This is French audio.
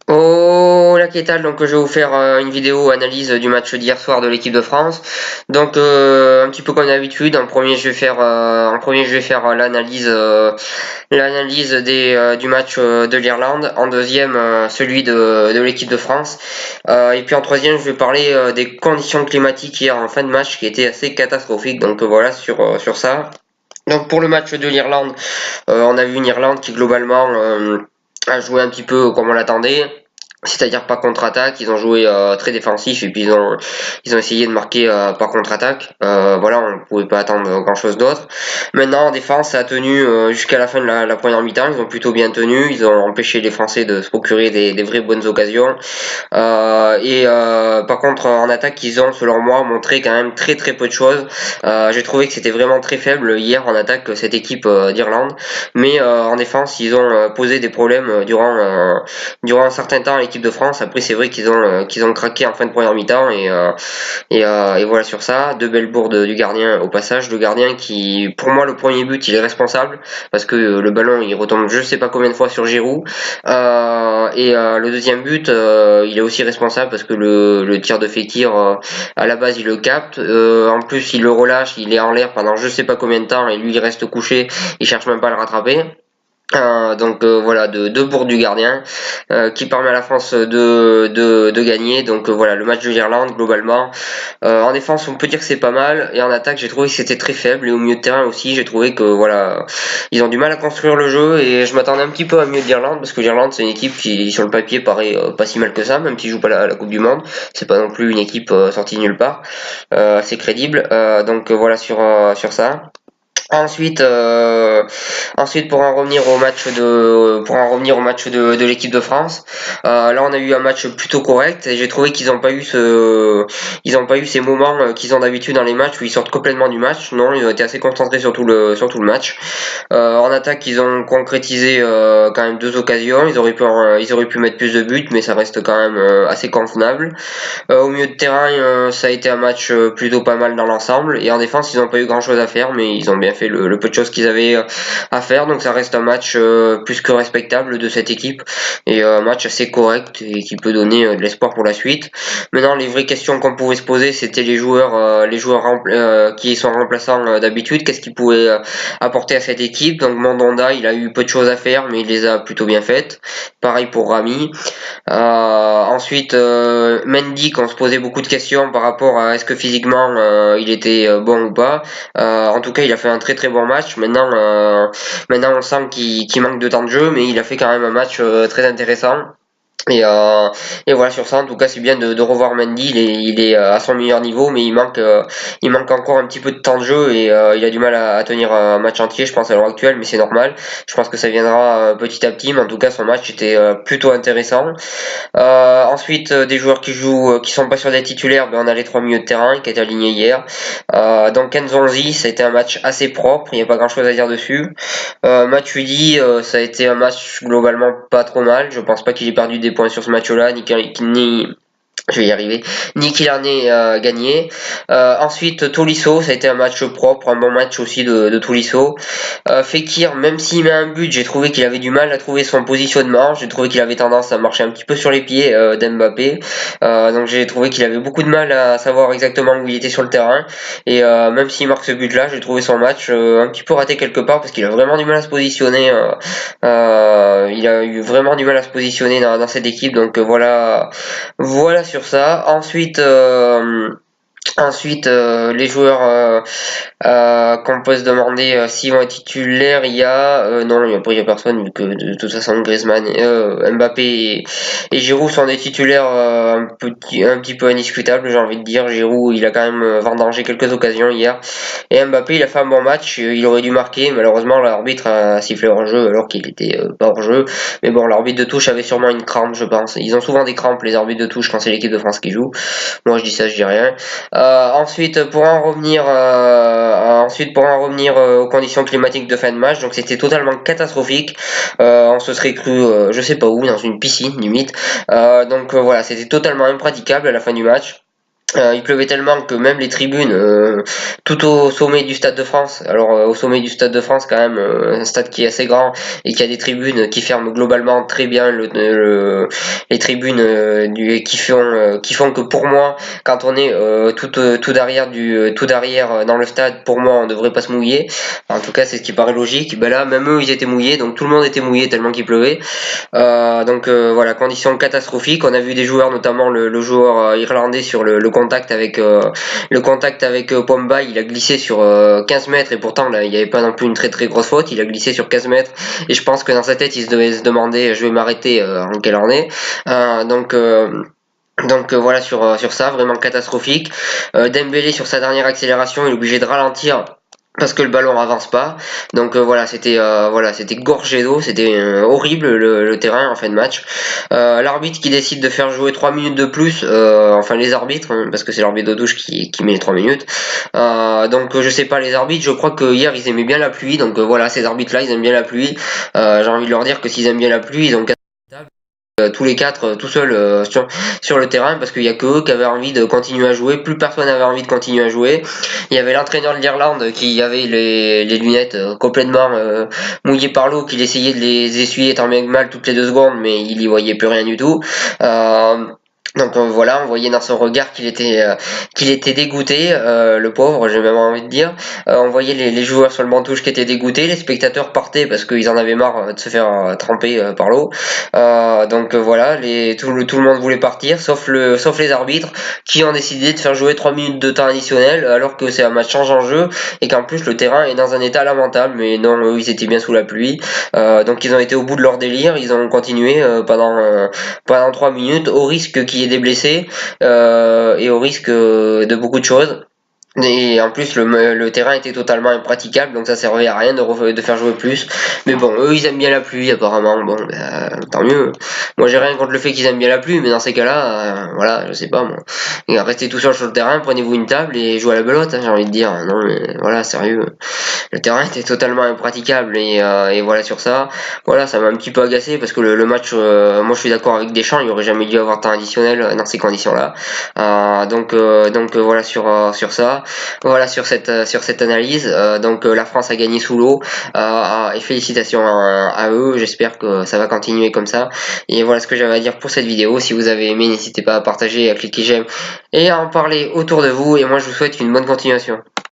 Oh la qu'est-ce donc je vais vous faire une vidéo analyse du match d'hier soir de l'équipe de France. Donc un petit peu comme d'habitude, en premier je vais faire l'analyse du match de l'Irlande, en deuxième celui de l'équipe de France. Et puis en troisième je vais parler des conditions climatiques hier en fin de match qui étaient assez catastrophiques. Donc voilà sur ça. Donc pour le match de l'Irlande, on a vu une Irlande qui globalement a joué un petit peu comme on l'attendait. C'est-à-dire pas contre-attaque, ils ont joué très défensif et puis ils ont essayé de marquer par contre-attaque. Voilà, on ne pouvait pas attendre grand-chose d'autre. Maintenant en défense, ça a tenu jusqu'à la fin de la première mi-temps, ils ont plutôt bien tenu, ils ont empêché les Français de se procurer des vraies bonnes occasions. Par contre en attaque, ils ont selon moi montré quand même très très peu de choses. J'ai trouvé que c'était vraiment très faible hier en attaque cette équipe d'Irlande, mais en défense, ils ont posé des problèmes durant un certain temps à l'équipe de France. Après, c'est vrai qu'ils ont craqué en fin de première mi-temps et voilà sur ça. Deux belles bourdes du gardien au passage. Le gardien qui, pour moi, le premier but, il est responsable parce que le ballon il retombe je sais pas combien de fois sur Giroud. Le deuxième but, il est aussi responsable parce que le tir de Fekir, à la base, il le capte. En plus, il le relâche, il est en l'air pendant je sais pas combien de temps et lui, il reste couché. Il cherche même pas à le rattraper. Voilà, deux bourdes du gardien qui permet à la France de gagner. Donc voilà, le match de l'Irlande globalement. En défense, on peut dire que c'est pas mal et en attaque, j'ai trouvé que c'était très faible et au milieu de terrain aussi, j'ai trouvé que voilà, ils ont du mal à construire le jeu et je m'attendais un petit peu à mieux de l'Irlande parce que l'Irlande c'est une équipe qui sur le papier paraît pas si mal que ça, même s'ils jouent pas la Coupe du Monde. C'est pas non plus une équipe sortie de nulle part, c'est crédible. Voilà sur ça. Ensuite, pour en revenir au match de l'équipe de France, là on a eu un match plutôt correct et j'ai trouvé ils ont pas eu ces moments qu'ils ont d'habitude dans les matchs où ils sortent complètement du match. Non, ils ont été assez concentrés sur tout le match. En attaque, ils ont concrétisé quand même deux occasions. Ils auraient pu mettre plus de buts, mais ça reste quand même assez convenable. Au milieu de terrain, ça a été un match plutôt pas mal dans l'ensemble. Et en défense, ils n'ont pas eu grand-chose à faire, mais ils ont bien fait le peu de choses qu'ils avaient à faire. Donc ça reste un match plus que respectable de cette équipe et un match assez correct et qui peut donner de l'espoir pour la suite. Maintenant, les vraies questions qu'on pouvait se poser, c'était les joueurs qui sont remplaçants d'habitude. Qu'est-ce qu'ils pouvaient apporter à cette équipe? Donc Mandanda, il a eu peu de choses à faire, mais il les a plutôt bien faites. Pareil pour Rami. Ensuite, Mendy, qu'on se posait beaucoup de questions par rapport à est-ce que physiquement il était bon ou pas. En tout cas, il a fait un très très bon match. Maintenant on sent qu'il manque de temps de jeu, mais il a fait quand même un match très intéressant. Et, euh, et voilà sur ça, en tout cas c'est bien de revoir Mendy, il est à son meilleur niveau, mais il manque encore un petit peu de temps de jeu et il a du mal à tenir un match entier, je pense à l'heure actuelle, mais c'est normal. Je pense que ça viendra petit à petit, mais en tout cas son match était plutôt intéressant. Ensuite, des joueurs qui jouent, qui sont pas sur des titulaires, ben on a les trois milieux de terrain qui étaient alignés hier. Donc Nzonzi, ça a été un match assez propre, il n'y a pas grand chose à dire dessus. Matuidi, ça a été un match globalement pas trop mal. Je pense pas qu'il ait perdu des points sur ce match-là, ni je vais y arriver, ni qu'il en ait gagné. Ensuite, Tolisso, ça a été un match propre, un bon match aussi de Tolisso. Fekir, même s'il met un but, j'ai trouvé qu'il avait du mal à trouver son positionnement. J'ai trouvé qu'il avait tendance à marcher un petit peu sur les pieds d'Mbappé. Donc j'ai trouvé qu'il avait beaucoup de mal à savoir exactement où il était sur le terrain. Et même s'il marque ce but-là, j'ai trouvé son match un petit peu raté quelque part parce qu'il a vraiment du mal à se positionner. Il a eu vraiment du mal à se positionner dans cette équipe. Donc voilà sur ça. Ensuite, les joueurs qu'on peut se demander s'ils vont être titulaires, non, après il y a personne vu que de toute façon Griezmann, Mbappé et Giroud sont des titulaires un petit peu indiscutables, j'ai envie de dire. Giroud, il a quand même vendangé quelques occasions hier et Mbappé, il a fait un bon match, il aurait dû marquer, malheureusement l'arbitre a sifflé hors jeu alors qu'il était pas hors jeu. Mais bon, l'arbitre de touche avait sûrement une crampe, je pense. Ils ont souvent des crampes les arbitres de touche quand c'est l'équipe de France qui joue. Moi je dis ça, je dis rien. Ensuite, pour en revenir aux conditions climatiques de fin de match, donc c'était totalement catastrophique. On se serait cru, je sais pas où, dans une piscine limite. Voilà, c'était totalement impraticable à la fin du match. Il pleuvait tellement que même les tribunes, tout au sommet du Stade de France, alors au sommet du Stade de France quand même, un stade qui est assez grand et qui a des tribunes qui ferment globalement très bien les tribunes qui font que pour moi, quand on est tout derrière dans le stade, pour moi on devrait pas se mouiller. En tout cas c'est ce qui paraît logique. Ben là même eux ils étaient mouillés, donc tout le monde était mouillé tellement qu'il pleuvait. Voilà, conditions catastrophiques. On a vu des joueurs, notamment le joueur irlandais sur le contact avec Pogba, il a glissé sur 15 mètres et pourtant là, il n'y avait pas non plus une très très grosse faute. Il a glissé sur 15 mètres et je pense que dans sa tête il se devait se demander je vais m'arrêter en quelle année. Voilà sur ça, vraiment catastrophique. Dembélé sur sa dernière accélération, il est obligé de ralentir parce que le ballon avance pas. C'était gorgé d'eau, c'était horrible le terrain en fin de match. L'arbitre qui décide de faire jouer 3 minutes de plus, enfin les arbitres, hein, parce que c'est l'arbitre de douche qui met les 3 minutes. Je sais pas les arbitres, je crois que hier ils aimaient bien la pluie, donc voilà, ces arbitres là ils aiment bien la pluie. J'ai envie de leur dire que s'ils aiment bien la pluie, ils ont tous les quatre tout seuls sur le terrain parce qu'il y a que eux qui avaient envie de continuer à jouer, plus personne n'avait envie de continuer à jouer. Il y avait l'entraîneur de l'Irlande qui avait les lunettes complètement mouillées par l'eau, qu'il essayait de les essuyer tant bien que mal toutes les 2 secondes, mais il y voyait plus rien du tout. Voilà, on voyait dans son regard qu'il était dégoûté, le pauvre, j'ai même envie de dire. On voyait les joueurs sur le banc touche qui étaient dégoûtés, les spectateurs partaient parce qu'ils en avaient marre de se faire tremper par l'eau. Voilà, tout le monde voulait partir, sauf les arbitres qui ont décidé de faire jouer 3 minutes de temps additionnel alors que c'est un match change en jeu et qu'en plus le terrain est dans un état lamentable. Mais non, eux ils étaient bien sous la pluie, donc ils ont été au bout de leur délire, ils ont continué pendant 3 minutes au risque qu'il y ait des blessés et au risque de beaucoup de choses. Et en plus, le terrain était totalement impraticable, donc ça servait à rien de faire jouer plus. Mais bon, eux, ils aiment bien la pluie, apparemment. Bon, tant mieux. Moi, j'ai rien contre le fait qu'ils aiment bien la pluie, mais dans ces cas-là, voilà, je sais pas, moi. Restez tout seul sur le terrain, prenez-vous une table et jouez à la belote, hein, j'ai envie de dire. Non, mais voilà, sérieux. Le terrain était totalement impraticable et voilà sur ça. Voilà, ça m'a un petit peu agacé parce que le match, moi, je suis d'accord avec Deschamps, il aurait jamais dû avoir de temps additionnel dans ces conditions-là. Voilà sur ça. Voilà sur cette analyse. La France a gagné sous l'eau et félicitations à eux. J'espère que ça va continuer comme ça. Et voilà ce que j'avais à dire pour cette vidéo. Si vous avez aimé, n'hésitez pas à partager, à cliquer j'aime et à en parler autour de vous. Et moi je vous souhaite une bonne continuation.